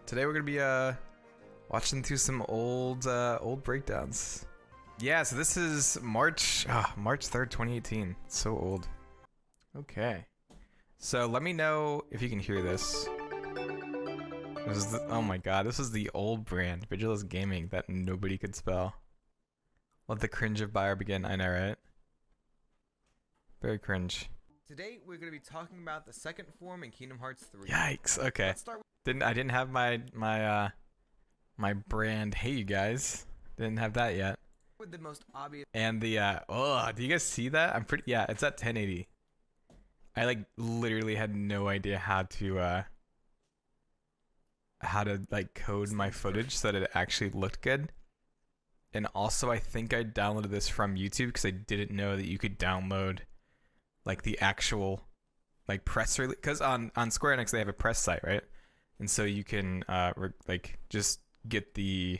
Today we're gonna be watching through some old breakdowns. Yeah, so this is March 3rd, 2018. It's so old. Okay. So let me know if you can hear this. Oh my god, this is the old brand, Vigilus Gaming, that nobody could spell. Let the cringe of buyer begin, I know, right? Very cringe. Today we're going to be talking about the second form in Kingdom Hearts 3. Yikes, okay. Let's start with I didn't have my brand, hey you guys. Didn't have that yet. the most obvious. And the do you guys see that? Yeah, it's at 1080. I like literally had no idea how to like code my footage so that it actually looked good. And also I think I downloaded this from YouTube because I didn't know that you could download like the actual like press release, because on Square Enix they have a press site, right? And so you can like just get the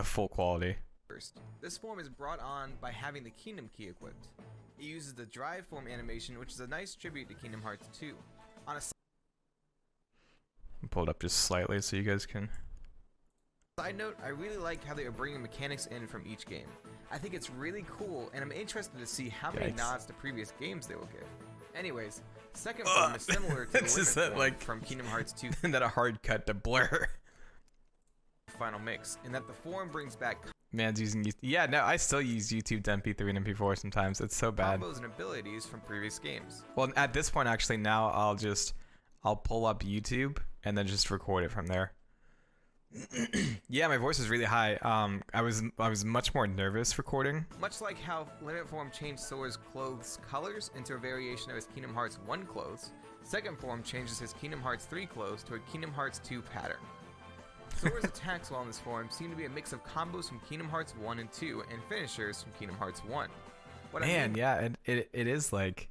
full quality. First, this form is brought on by having the Kingdom Key equipped. It uses the drive form animation, which is a nice tribute to Kingdom Hearts 2. On a Pull it up just slightly so you guys can. side note, I really like how they are bringing mechanics in from each game. I think it's really cool, and I'm interested to see how many nods to previous games they will give. Anyways, second form is similar to the It's just limit that, form like, from Kingdom Hearts 2 And then a hard cut to blur. Final Mix, in that the form brings back Man's using YouTube. Yeah, no, I still use YouTube to MP3 and MP4 sometimes. It's so bad. combos and abilities from previous games. Well, at this point, actually, now I'll pull up YouTube and then just record it from there. Yeah, my voice is really high. I was much more nervous recording. Much like how Limit Form changed Sora's clothes colors into a variation of his Kingdom Hearts 1 clothes, Second Form changes his Kingdom Hearts 3 clothes to a Kingdom Hearts 2 pattern. Sora's attacks while in this form seem to be a mix of combos from Kingdom Hearts 1 and 2 and finishers from Kingdom Hearts 1. Yeah, it is like,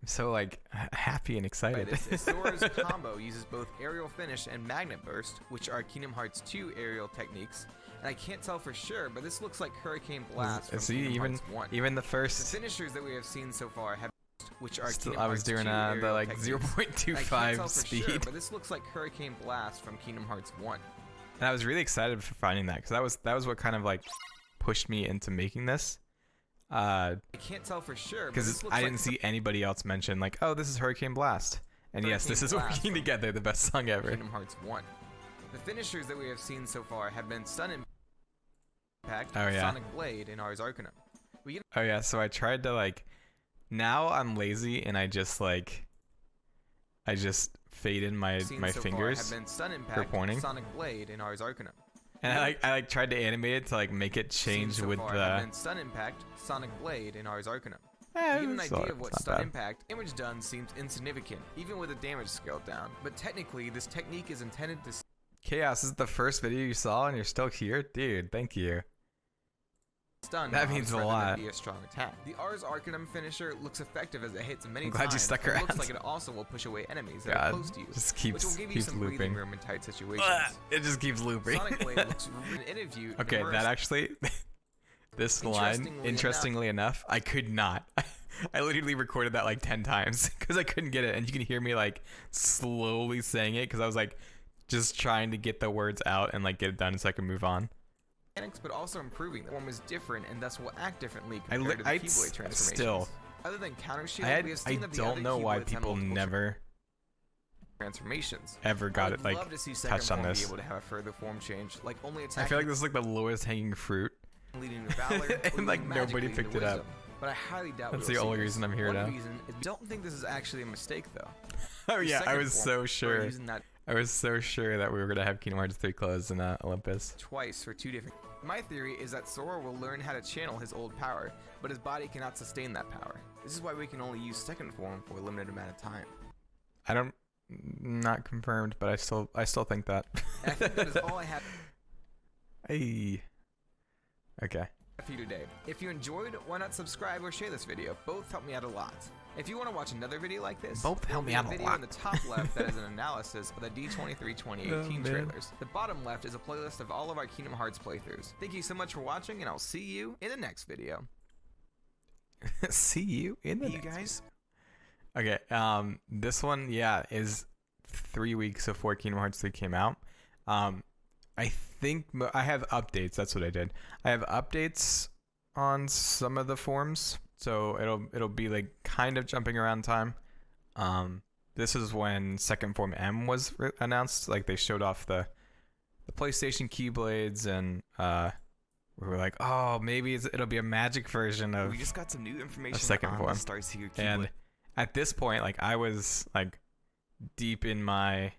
I'm so like happy and excited. Sora's combo uses both Aerial Finish and Magnet Burst, which are Kingdom Hearts 2 aerial techniques, and I can't tell for sure, but this looks like Hurricane Blast from Kingdom Hearts 1. Even the first. The finishers that we have seen so far have, which are Still, Kingdom I was Hearts 2 doing the aerial like techniques. 0.25 speed. Sure, but this looks like Hurricane Blast from Kingdom Hearts 1. And I was really excited for finding that because that was what kind of like pushed me into making this. I can't tell for sure because I didn't see anybody else mention like, oh, this is Hurricane Blast. And yes, this is Working Together, the best song ever. Kingdom Hearts 1. The finishers that we have seen so far have been Sun Impact, Sonic Blade, and Ars Arcanum. Oh yeah, so I tried to like, now I'm lazy and I just fade in my fingers have been Sun Impact, for pointing. Sonic Blade, and Ars Arcanum. And I tried to animate it to like make it change with the have been Sun Impact, Sonic Blade, and Ars Arcanum. To give an idea of what Stun Impact damage done seems insignificant, even with the damage scaled down. But technically, this technique is intended to Chaos, this is the first video you saw and you're still here? Dude, thank you. stun. That means a lot. Be a strong attack. The Ars Arcanum finisher looks effective as it hits many I'm times. glad you stuck It around. looks like it also will push away enemies that are close to you, just which will give you some breathing looping. room in tight situations. It just keeps looping. Sonic Blade looks in interview. Okay, that actually, this line, interestingly enough, I could not. I literally recorded that like 10 times because I couldn't get it, and you can hear me like slowly saying it because I was like just trying to get the words out and like get it done so I can move on. But also improving. The form is different and thus will act differently compared to the Keyblade transformations. Still, other than Counter Shield, we have I seen that the don't know why people never transformations ever got it like love to see touched on this. Be able to have a further form change, like only I feel like this is like the lowest hanging fruit, leading to valor, and like nobody picked it up. But I highly doubt that's the only reason I'm here now. I don't think this is actually a mistake though. Oh yeah, I was so sure. I was so sure that we were gonna have Kingdom Hearts 3 clothes in Olympus. Twice for two different. My theory is that Sora will learn how to channel his old power, but his body cannot sustain that power. This is why we can only use second form for a limited amount of time. Not confirmed, but I still think that. And I think that is all I have. Hey. Okay. For you today. If you enjoyed, why not subscribe or share this video? Both help me out a lot. If you want to watch another video like this, both help me out a lot. Video in the top left that is an analysis of the D23 2018 trailers. The bottom left is a playlist of all of our Kingdom Hearts playthroughs. Thank you so much for watching, and I'll see you in the next video. See you in the next. You guys. Okay. This one, yeah, is 3 weeks before Kingdom Hearts 3 came out. I think I have updates. That's what I did. I have updates on some of the forms, so it'll be like kind of jumping around time. This is when Second Form M was announced. Like they showed off the PlayStation Keyblades, and we were like, oh, maybe it'll be a magic version of. We just got some new information Second on Form. the Starseeker Keyblade. And at this point, like I was like deep in my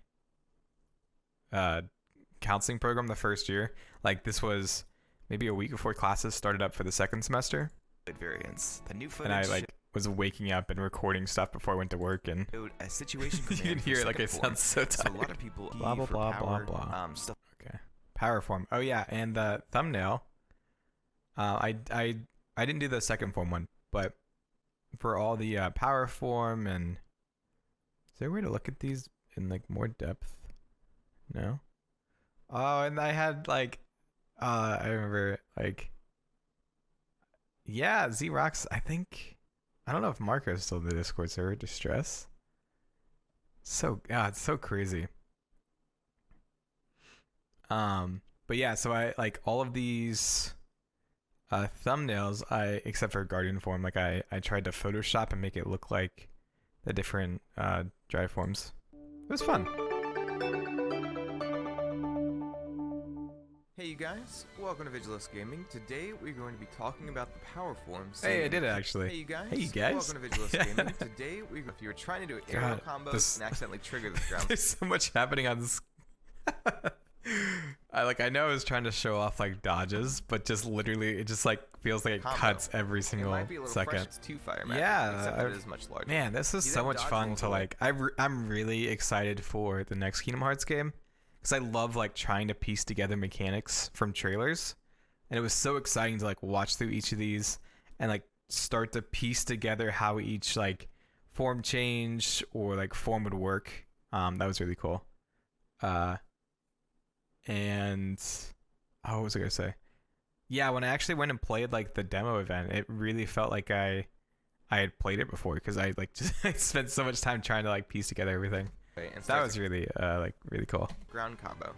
counseling program the first year. Like this was maybe a week before classes started up for the second semester, variants. The new footage and I like was waking up and recording stuff before I went to work, and showed a situation you can hear it like I sound so So tired. a lot of people Blah, blah, for blah, power, blah, blah. Stuff. Okay, power form. Oh yeah, and the thumbnail. I didn't do the second form one, but for all the power form, and is there a way to look at these in like more depth? No. Oh, and I had like, I remember like, yeah, Z-Rox. I think I don't know if Marco is still in the Discord server. Distress. So it's so crazy. But yeah, so I like all of these thumbnails. Except for Guardian form, like I tried to Photoshop and make it look like the different drive forms. It was fun. Hey you guys, welcome to Vigilus Gaming. Today we're going to be talking about the power forms. Hey, I did it actually. Hey you guys. Hey, you guys. Welcome to Vigilus Gaming. Today if you're trying to do aerial combos and accidentally trigger the ground. There's so much happening on this. I know I was trying to show off like dodges, but just literally it just like feels like it Combo. cuts every single It might be a little second. fresh, it's two fire magic, Yeah, except it is much larger. Man, this is You so then much dodge fun roll to away. like. I'm really excited for the next Kingdom Hearts game because I love like trying to piece together mechanics from trailers, and it was so exciting to like watch through each of these and like start to piece together how each like form change or like form would work. That was really cool. And what was I gonna say? Yeah, when I actually went and played like the demo event, it really felt like I had played it before because I like just I spent so much time trying to like piece together everything. And That starts was really like really cool. ground combo.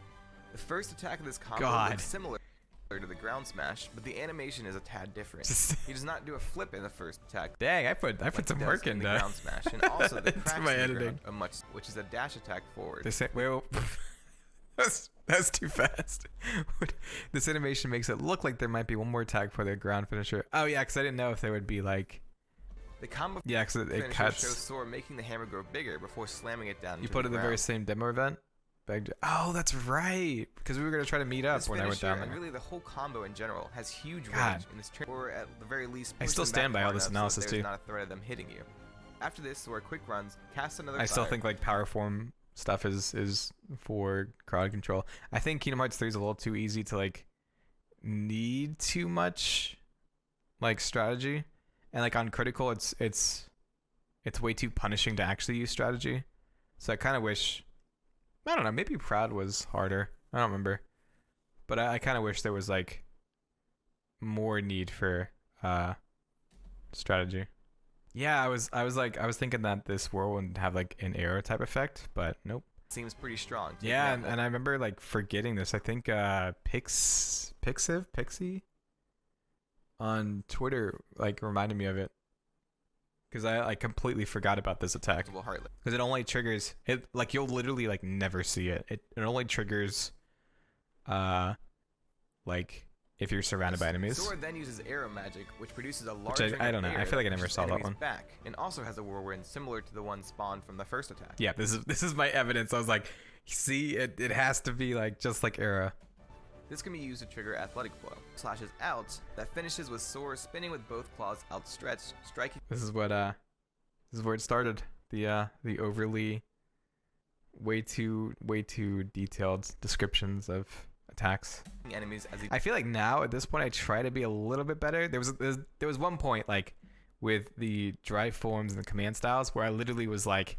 The first attack of this combo God. looks similar to the ground smash, but the animation is a tad different. Just He does not do a flip in the first attack. dang, I put like some he work does in into the ground smash, and also the into cracks my in the editing. ground, which is a dash attack forward. This that's too fast. This animation makes it look like there might be one more attack for the ground finisher. Oh yeah, because I didn't know if there would be like. The combo Yeah, because it finisher cuts. shows Sora making the hammer grow bigger before slamming it down. You into put it the in the ground. very same demo event. Oh, that's right. Because we were gonna try to meet up This when I went finisher, down and there. really the whole combo in general has huge God. range in this or at the very least. I push still them stand back by all far this enough analysis, so that there's too. not a threat of them hitting you. After this, Sora quick runs, casts another. I still fire. think like power form stuff is for crowd control. I think Kingdom Hearts 3 is a little too easy to like need too much like strategy, and like on critical it's way too punishing to actually use strategy. So I kind of wish, I don't know, maybe Proud was harder. I don't remember, but I kind of wish there was like more need for strategy. Yeah, I was thinking that this world would have like an arrow type effect, but nope. Seems pretty strong. Take Yeah, example. and I remember like forgetting this. I think Pixie on Twitter like reminded me of it because I completely forgot about this attack Well, Heartless. because it only triggers it like you'll literally like never see it. It only triggers like if you're surrounded by enemies. Sora then uses arrow magic, which produces a large. I ring don't of know. I air feel like I that never pushes saw that enemies one. Back, and also has a whirlwind similar to the one spawned from the first attack. Yeah, this is my evidence. I was like, see, it has to be like just like Era. This can be used to trigger Athletic Blow. Slashes out that finishes with Sora spinning with both claws outstretched, striking This is where it started. The overly way too detailed descriptions of attacks. enemies as he. I feel like now at this point I try to be a little bit better. There was one point like with the drive forms and the command styles where I literally was like,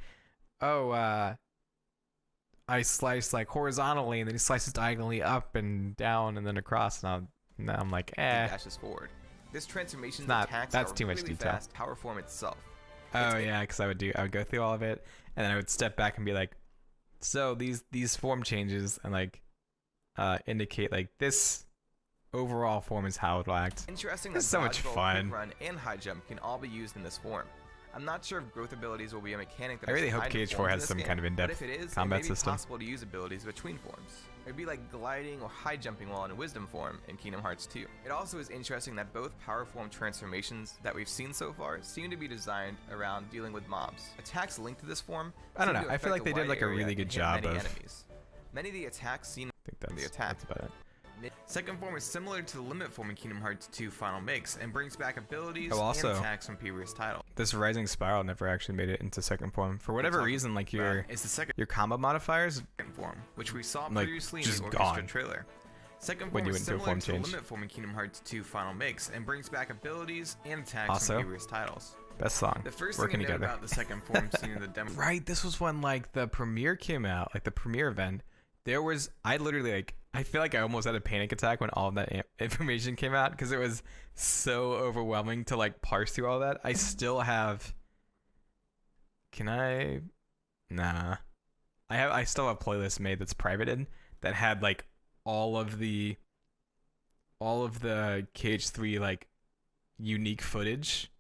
I slice like horizontally and then he slices diagonally up and down and then across, and now I'm like, dashes forward. This transformation's attacks that's are too much really detail. fast. Power form itself. Oh yeah, because I would go through all of it and then I would step back and be like, So these form changes and like indicate like this overall form is how it'll act. Interesting It's that so much dodgeball, fun. quick run, and high jump can all be used in this form. I'm not sure if growth abilities will be a mechanic that I really is hope tied to KH4 forms in has this some game, kind of but in-depth if it is, combat it may be system. possible to use abilities between forms. It'd be like gliding or high jumping while in Wisdom form in Kingdom Hearts 2. It also is interesting that both power form transformations that we've seen so far seem to be designed around dealing with mobs. Attacks linked to this form I don't seem know. to I feel affect like they a did wide like a area really and good hit job many of. enemies. Many of the attacks seen I think the attack. that's about it. Second form is similar to the limit form in Kingdom Hearts 2 Final Mix and brings back abilities Oh, also, and attacks from previous titles. This Rising Spiral never actually made it into second form for whatever reason. Like It's the second your combo modifiers form, which we saw like, previously in just the Orchestra gone trailer. Second when form you is went into a similar form to the change. limit form in Kingdom Hearts 2 Final Mix and brings back abilities and attacks Also, from previous titles. Best song. The first Working thing to note together. about the second form seen in the demo. Right, this was when like the premiere came out, like the premiere event. There was I literally like I feel like I almost had a panic attack when all of that information came out because it was so overwhelming to like parse through all that. I still have. Can I? Nah. I still have a playlist made that's privated that had like all of the KH3 like unique footage,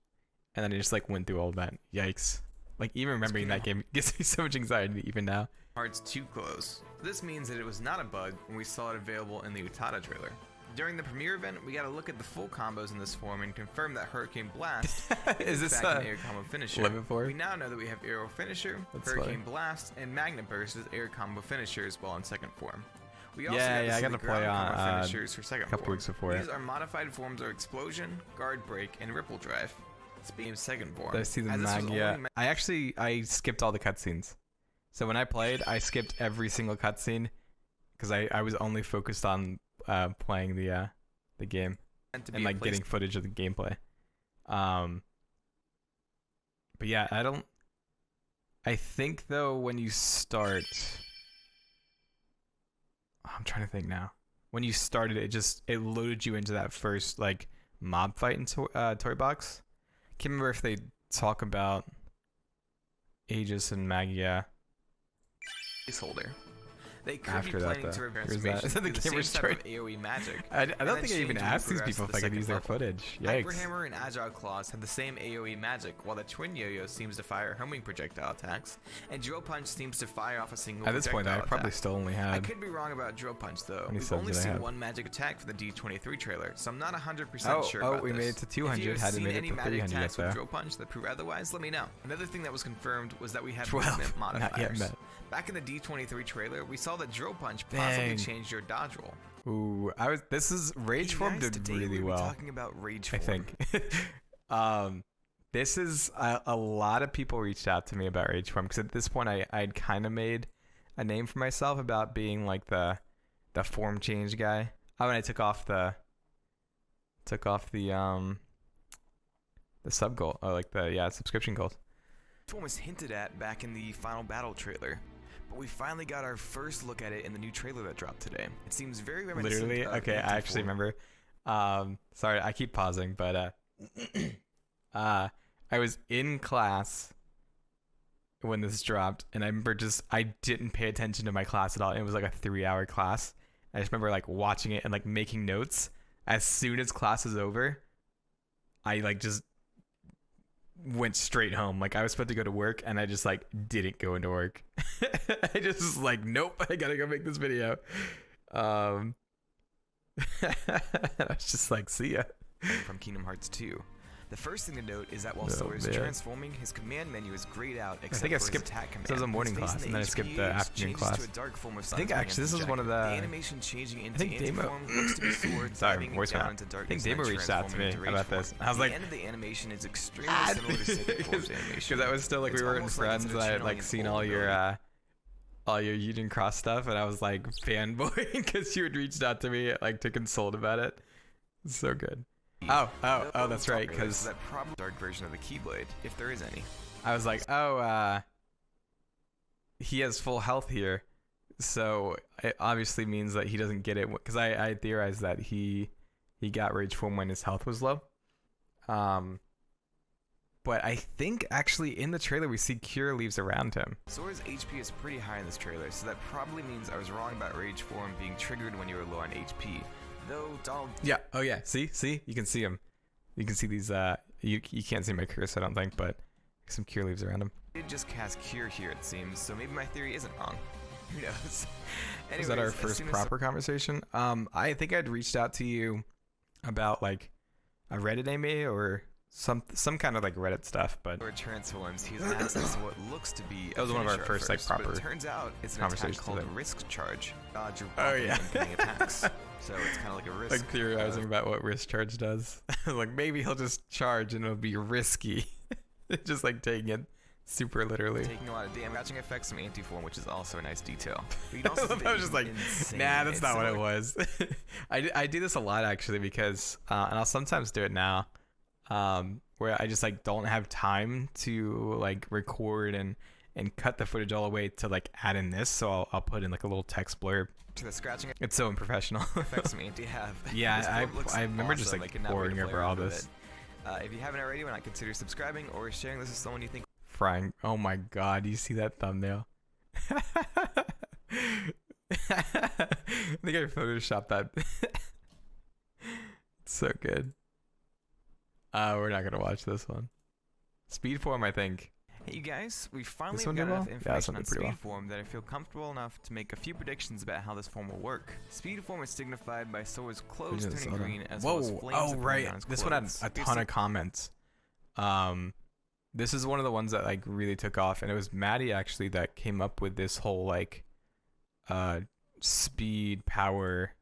and then I just like went through all of that. Yikes! Like even remembering that game gives me so much anxiety even now. Hearts 2 close. This means that it was not a bug when we saw it available in the Utada trailer. During the premiere event, we got to look at the full combos in this form and confirm that Hurricane Blast Is in this fact an air combo finisher. Limit 4? We now know that we have Aero Finisher, That's Hurricane funny. Blast, and Magna Burst as air combo finishers while in second form. We also Yeah, got to I see got the to play ground combo on finishers for second a couple form. weeks before it. These are modified forms of Explosion, Guard Break, and Ripple Drive. Speaking of second form, Did I see the as this was Magia? only I skipped all the cutscenes. So when I played, I skipped every single cutscene because I was only focused on playing the game meant to be and a like place getting footage of the gameplay. But yeah, I think though when you start, I'm trying to think now. When you started, it loaded you into that first like mob fight in Toy Box. Can't remember if they talk about Aegis and Magia placeholder. They could after be that, planning though. to reverse Here's that. transformation The through camera's the same type of straight. AoE magic. I and don't then think I change even as we asked these progress people to if I the could use second their level. footage. Hyper Yikes. Hammer and Agile Claws have the same AoE magic, while the Twin Yo-Yo seems to fire homing projectile attacks, and Drill Punch seems to fire off a single At this point, I projectile probably attack. still only I had. could be wrong about Drill Punch though. many We've subs only did I seen have? one magic attack for the D23 trailer, so I'm not 100% sure Oh, about we this. made it to If you 200. have Hadn't seen made it any to magic 300 yet attacks with though. Drill Punch that prove otherwise, let me know. Another thing that was confirmed was that we have 12. movement Not yet modifiers. met. Back in the D23 trailer, we saw that Drill Punch possibly Dang. changed your dodge roll. Ooh, this is Rage Hey Form guys, did today really we'll be well. talking about Rage I Form. think. This is a lot of people reached out to me about Rage Form because at this point I'd kind of made a name for myself about being like the form change guy. When I took off the sub goal, or like the subscription goals. Form was hinted at back in the Final Battle trailer, but we finally got our first look at it in the new trailer that dropped today. It seems very reminiscent Literally, of okay, I actually Form. remember. Sorry, I keep pausing, but I was in class when this dropped, and I remember I didn't pay attention to my class at all. It was like a 3-hour class. I just remember like watching it and like making notes. As soon as class was over, I like just went straight home. Like I was supposed to go to work, and I just like didn't go into work. I just was like, nope, I gotta go make this video. I was just like, see ya. From Kingdom Hearts 2. The first thing to note is that while No, Sora is man. transforming, his command menu is grayed out except think I for his skipped- attack command. so it was a morning His face class, in and then I skipped the HPH afternoon changes class. To a dark form of I think Sun's actually this Phantom is one of Jacket. the. The animation changing into think Damo- anti-form looks to be Sword Sorry, diving voice down out. into I darkness think and Damo reached out to me transforming into Rage about form. this. I was The like, end of the animation is extremely similar to Second Form's animation. because I was still like It's we weren't almost like friends, it's and I had channeling like its seen old all your Union Cross stuff, and I was like fanboying because you had reached out to me like to consult about it. It's so good. Oh, that's right. Because that probably dark version of the Keyblade, if there is any. I was like, he has full health here, so it obviously means that he doesn't get it. Because I theorized that he got Rage Form when his health was low. But but I think actually in the trailer we see cure leaves around him. Sora's HP is pretty high in this trailer, so that probably means I was wrong about Rage Form being triggered when you were low on HP. Though Donald... Yeah, oh yeah, see? You can see him. You can see these, you can't see my cursor, I don't think, but some cure leaves around him. Did just cast Cure here, it seems, so maybe my theory isn't wrong. Who knows? Anyways, was that our first proper conversation? I think I'd reached out to you about like a Reddit maybe or some kind of like Reddit stuff, but Sora transforms, he has access to what looks to be that was one of our first like proper but it turns out it's an attack called a risk charge. Dodge your incoming attacks. So it's kind of like a risk. Like theorizing about what risk charge does. Like maybe he'll just charge and it'll be risky. Just like taking it super literally. Taking a lot of damage. Catching effects from anti-form, which is also a nice detail. I was just like, nah, that's not what it was. I do this a lot actually because, and I'll sometimes do it now, where I just like don't have time to like record and cut the footage all the way to like add in this, so I'll put in like a little text blurb. To the scratching. It's so unprofessional. Effects from anti-have. Yeah, I remember just like pouring over all this. If you haven't already, why not consider subscribing or sharing this with someone you think. Frying. Oh my god, you see that thumbnail? I think I photoshopped that. It's so good. We're not gonna watch this one. Speed form, I think. Hey you guys, we finally got enough information on pretty speed form that I feel comfortable enough to make a few predictions about how this form will work. Speed form is signified by Sora's clothes turning green as well as flames appearing on his this one had a ton of comments. This is one of the ones that like really took off, and it was Maddie actually that came up with this whole like speed power.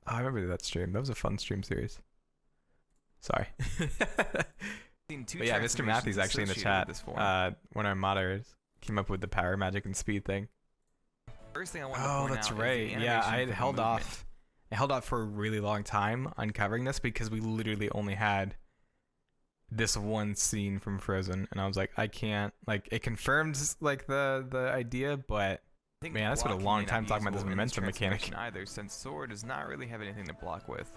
Oh, I remember that stream. That was a fun stream series. Sorry. But yeah, Mr. Matthew's actually in the chat. One of our modders came up with the power, magic, and speed thing. First thing I want to point that's out right. is the Yeah, I animation had for held the movement. off. I held off for a really long time uncovering this because we literally only had this one scene from Frozen, and I was like, I can't. Like, it confirms like the idea, but man, that's been a long time talking about this momentum mechanic. Either, since Sora does not really have anything to block with.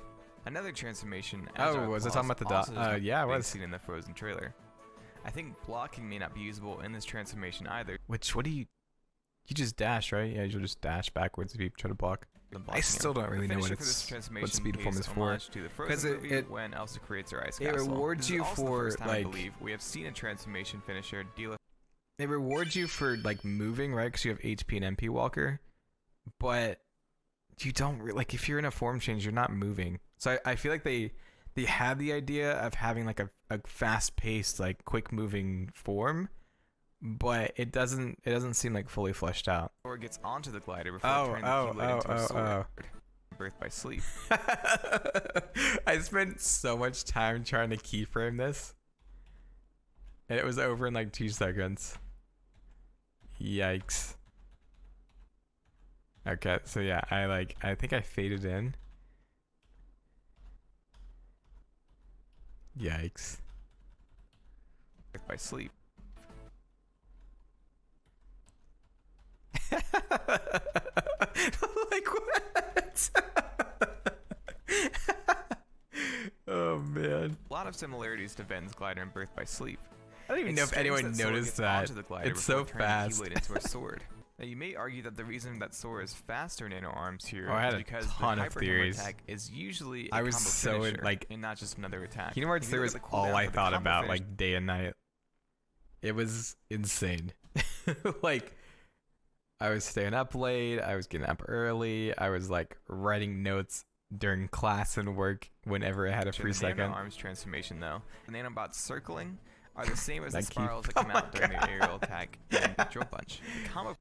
Another transformation. Oh, was it talking about the dot? Yeah, it was. Seen in the Frozen trailer. I think blocking may not be usable in this transformation either. What do you just dash, right? Yeah, you'll just dash backwards if you try to block. I still don't really know what speed form is for. Because it when Elsa creates her ice castle. It rewards you for like. I believe we have seen a transformation finisher deal. It rewards you for like moving, right? Because you have HP and MP Walker, but you don't like if you're in a form change, you're not moving. So I feel like they had the idea of having like a fast-paced, like quick-moving form, but it doesn't seem like fully fleshed out. Or gets onto the glider before turning the Keyblade into a sword. Birth by sleep. I spent so much time trying to keyframe this, and it was over in like 2 seconds. Yikes. Okay, so yeah, I think I faded in. Yikes. Birth by sleep. Like what? Oh man. A lot of similarities to Ven's glider and Birth by Sleep. I don't even know if anyone noticed that. It's so fast. Into a sword. Now you may argue that the reason that Sora is faster in Nano Arms here I had is because a ton the of Hyper theories. Hammer attack is usually a I was combo so finisher like and not just another attack. Kingdom Hearts 3 was all I thought about like day and night. It was insane. Like I was staying up late, I was getting up early, I was like writing notes during class and work whenever I had a free second. Nano Arms transformation though, the nanobots circling are the same as the spirals that come out during the aerial attack in Drill Punch. The combo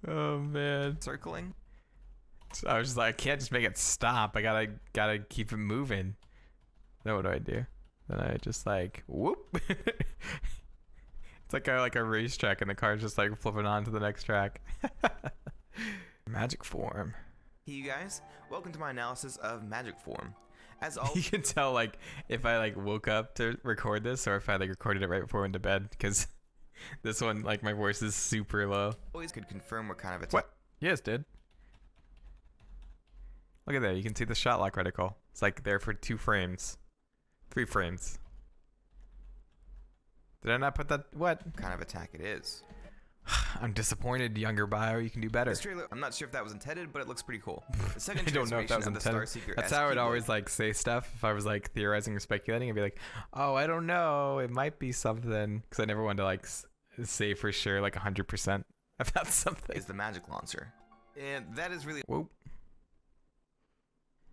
Oh man. circling. So I was just like, I can't just make it stop. I gotta keep it moving. Then what do I do? Then I just like whoop. It's like a racetrack and the car's just like flipping on to the next track. Magic form. Hey you guys, welcome to my analysis of Magic Form. As always, You can tell like if I like woke up to record this or if I like recorded it right before I went to bed because this one like my voice is super low. always could confirm what kind of attack. What? Yes, dude. Look at that. You can see the shot lock reticle. It's like there for 2 frames. 3 frames. Did I not put that? What? kind of attack it is. I'm disappointed, younger Bio. You can do better. This trailer, I'm not sure if that was intended, but it looks pretty cool. The second I don't know if that was transformation of the intended. Starseeker That's as how I'd Keyblade. always like say stuff if I was like theorizing or speculating. I'd be like, "Oh, I don't know. It might be something," because I never wanted to like say for sure like 100% about something. Is the magic launcher, and that is really. Whoop.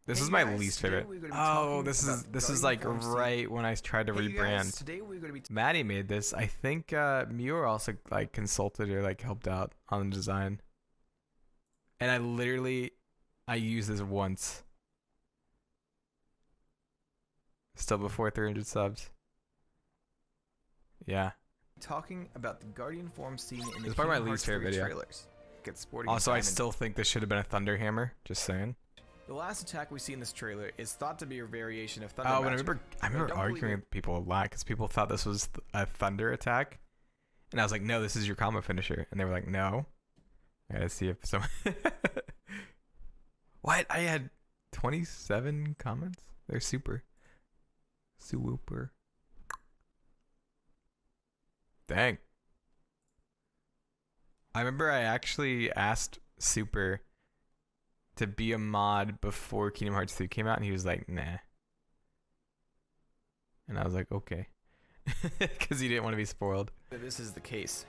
This Hey is my guys, least today favorite. we're gonna be Oh, talking this is about like Guardian Form right when I tried to Hey you guys, rebrand. today we're gonna be Maddie made this. I think Muir also like consulted or like helped out on the design. And I used this once. Still before 300 subs. Yeah. talking about the Guardian form seen in the It's probably my Kingdom least Hearts favorite 3 video. trailers. Get sporting Also, I diamond. still think this should have been a Thunder Hammer. Just saying. The last attack we see in this trailer is thought to be a variation of Thunder Oh, but Magic. I remember don't believe arguing it. with people a lot because people thought this was a Thunder attack. And I was like, no, this is your combo finisher. And they were like, no. I gotta see if someone. What? I had 27 comments? They're super. Super. Dang. I remember I actually asked Super to be a mod before Kingdom Hearts 3 came out, and he was like, nah. And I was like, okay. Because he didn't want to be spoiled. This is the case.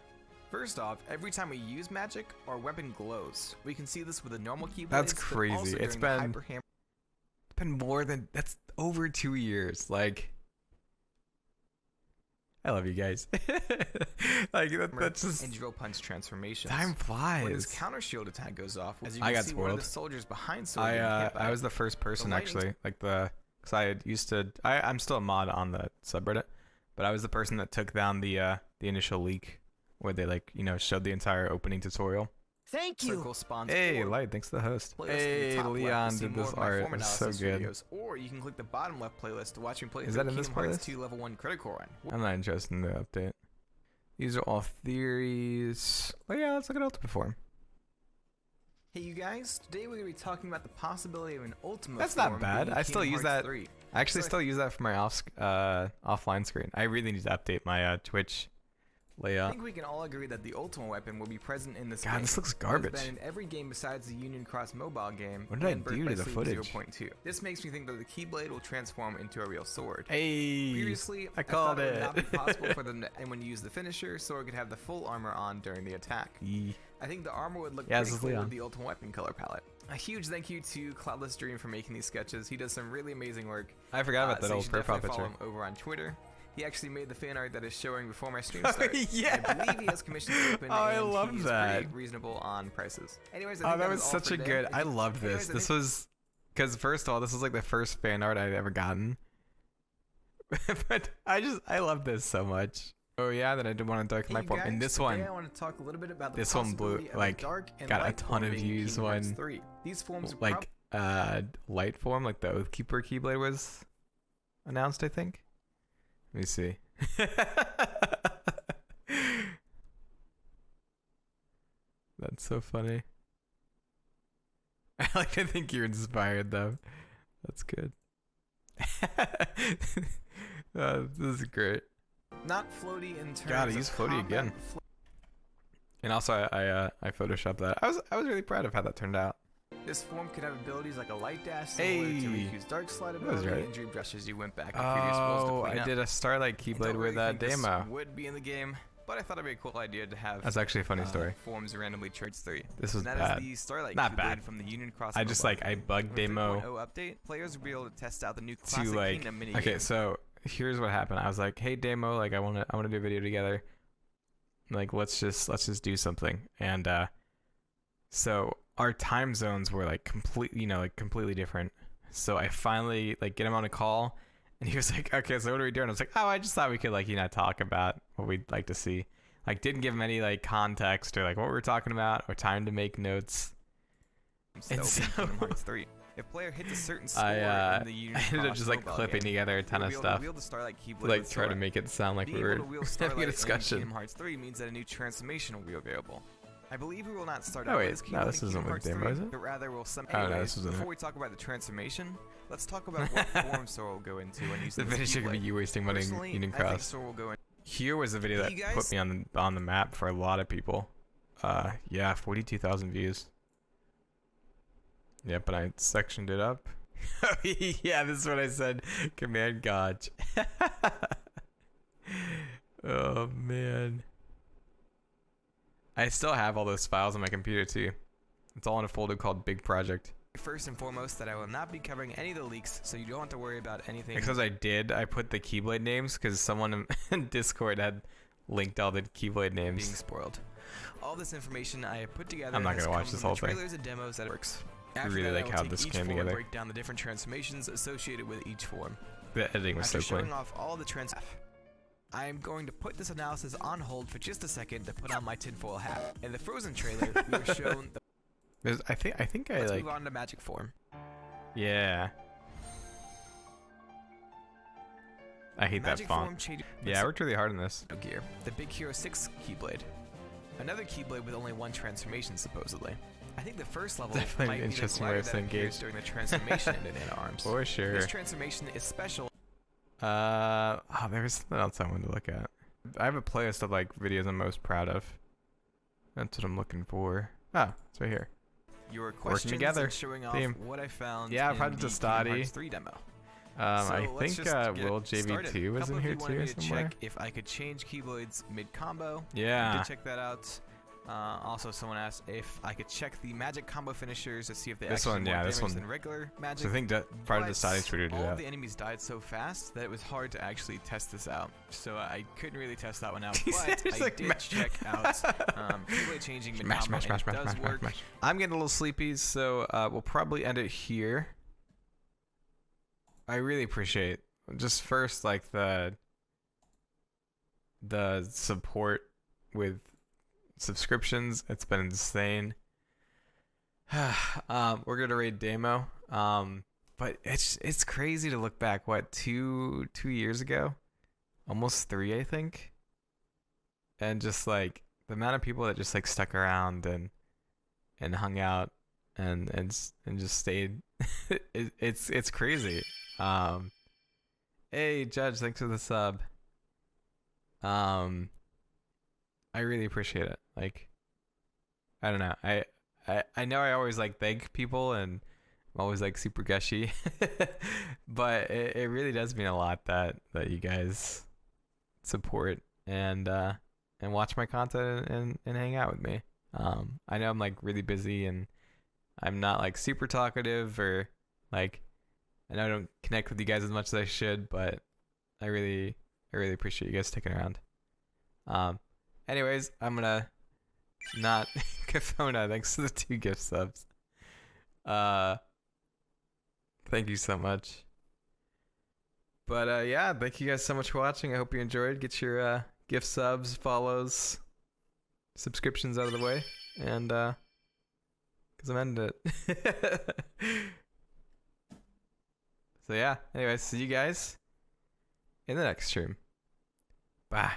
First off, every time we use magic, our weapon glows. We can see this with a normal keyblade. That's crazy. It's been more than that's over 2 years. Like, I love you guys. Like that's just and drill punch transformations. time When his flies. counter shield attack goes off, as you I can got see one of spoiled. the soldiers behind Sword getting hit by I it. was the first person lightning's- actually, like because I had used to. I'm still a mod on the subreddit, but I was the person that took down the initial leak where they showed the entire opening tutorial. Thank you. Circle spawns Hey, orb. Light, thanks to the host. Playlist in the Hey, top left to Leon see did more this of my art. form It's so analysis good. videos, or you can click the bottom left playlist to watch me play Is through that in this Kingdom Hearts playlist? 2 level 1 critical run. I'm not interested in the update. These are all theories. Oh yeah, let's look at Ultimate Form. Hey you guys, today we're going to be talking about the possibility of an Ultima That's not form bad. being I still Kingdom use Hearts that. 3. I actually So- still use that for my offline screen. I really need to update my Twitch I layout. think we can all agree that the Ultima weapon will be present in this God, game. this looks It has garbage. been in every game besides the Union Cross mobile game. What did I and Birth do by to the Sleep footage? 0.2. This makes me think that the Keyblade will transform into a real sword. Hey, Previously, I I called thought it would not be it. possible for them to, and when you use the finisher, Sora could have the full armor on during the attack. Yee. I think the armor would look Yeah, pretty this is cool Leon. with the Ultimate Weapon color palette. A huge thank you to Cloudless Dream for making these sketches. He does some really amazing work. I forgot about that so you old should profile definitely picture. follow him over on Twitter. He actually made the fan art that is showing before my stream Oh, starts. yeah. I believe he has commissions open Oh, I and love he's that. pretty reasonable on prices. Anyways, I Oh, think that that was is all such for a today. good. I loved this. Anyways, I This think- was because first of all, this was like the first fan art I'd ever gotten. But I love this so much. Oh yeah, then I did want to darken my Hey form. guys, And this today one, I want to talk a little bit about the this one blew- possibility of a like, dark and got a light ton form of being views Kingdom Hearts when, 3. These forms would like light form, like the Oathkeeper Keyblade was announced. I think. Let me see. That's so funny. I like to think you're inspired though. That's good. This is great. not floaty in terms God, I of used floaty combat, again. And also, I photoshopped that. I was really proud of how that turned out. This form could have abilities like a light dash similar to Hey. Riku's Dark Slide was ability right. and Dream Rush as you went back in previous worlds to Oh, clean I up. did a Starlight I don't Keyblade really with that think this demo. would be in the game, but I thought it'd be a cool idea to have That's actually a funny story. forms randomly charged 3. This was And that bad. is the Starlight Not Keyblade bad. from the Union Cross I just mobile I game. bugged With the demo 3.0 update, players will be able to test out the new to Classic like. Kingdom mini Okay, so here's what happened. I was like, hey demo, like I wanna do a video together. Like let's just do something. And so our time zones were like completely different. So I finally like get him on a call, and he was like, okay, so what are we doing? I was like, oh, I just thought we could like talk about what we'd like to see. Like didn't give him any like context or like what we were talking about or time to make notes. Still And being so- Kingdom Hearts 3. If player hits a certain score I in the Union I ended up Cross just like mobile clipping game, together a ton you'll of be able to stuff wield the Starlight Keyblade to like with try to Sora. make it sound like we Being were able to wield having Starlight a in discussion. Kingdom Hearts 3 means that a new transformation will be available. I believe we will not start Oh, out wait, as no, Keyblade this in isn't Kingdom what Hearts demo 3, is it? but rather we'll some. Oh, no, Anyways, this isn't it. before we talk about the transformation, let's talk about what form Sora will go into when using The this finish could be Keyblade. you wasting money in Personally, Union I think Cross. Sora will go in. Here was the video that Hey, guys. put me on the map for a lot of people. Yeah, 42,000 views. Yep, and I sectioned it up. Yeah, this is what I said. Command Gotch. Oh man. I still have all those files on my computer too. It's all in a folder called Big Project. First and foremost, that I will not be covering any of the leaks, so you don't have to worry about anything. Because I put the Keyblade names because someone in Discord had linked all the Keyblade names. Being spoiled. All this information I have put together. I'm not has gonna watch come this from whole the thing. trailers and demos that works. I After really that, like I will how take this each came form together. and break down the different transformations associated with each form. The editing was After so clean. showing off all the I am going to put this analysis on hold for just a second to put on my tinfoil hat. In the Frozen trailer, we were shown the I think Let's like move on to magic form. yeah. I hate Magic that font. form changes Yeah, I worked really hard on this. gear. The Big Hero 6 Keyblade. Another Keyblade with only one transformation, supposedly. I think the first level Definitely might an be the interesting way glider of that saying appears gauge. during the transformation into Nana Arms. For sure. This transformation is special. Oh, there was something else I wanted to look at. I have a playlist of like videos I'm most proud of. That's what I'm looking for. Ah, it's right here. Your questions together. and showing off Theme. what I found Yeah, in Project the Astadi. Kingdom Hearts 3 demo. I let's think just get Will started. JV2 was Couple in of here you wanted too me to somewhere. check if I could change Keyblades mid-combo. I Yeah. did check that out. Also, someone asked if I could check the magic combo finishers to see if they This actually one, more yeah, this damage one. than regular magic. So I think that Project Astadi Twitter did all that. of the enemies died so fast that it was hard to actually test this out. So I couldn't really test that one out. But It's I like did mash. check out Keyblade changing Mash, mid-combo, mash, and mash, it mash, does mash, work. mash, mash. I'm getting a little sleepy, so we'll probably end it here. I really appreciate just first like the support with subscriptions. It's been insane. We're gonna raid Demo. But it's crazy to look back. What, 2 years ago, almost 3, I think. And just like the amount of people that just like stuck around and hung out and just stayed. It's crazy. Hey Judge, thanks for the sub. I really appreciate it. Like, I don't know. I know I always like thank people and I'm always like super gushy, but it really does mean a lot that you guys support and watch my content and hang out with me. I know I'm like really busy and I'm not like super talkative or like I know I don't connect with you guys as much as I should, but I really appreciate you guys sticking around. Anyways, I'm gonna not Kafona, thanks for the 2 gift subs. Thank you so much. But yeah, thank you guys so much for watching. I hope you enjoyed. Get your gift subs, follows, subscriptions out of the way, and because I'm ending it. So yeah, anyways, see you guys in the next stream. Bye.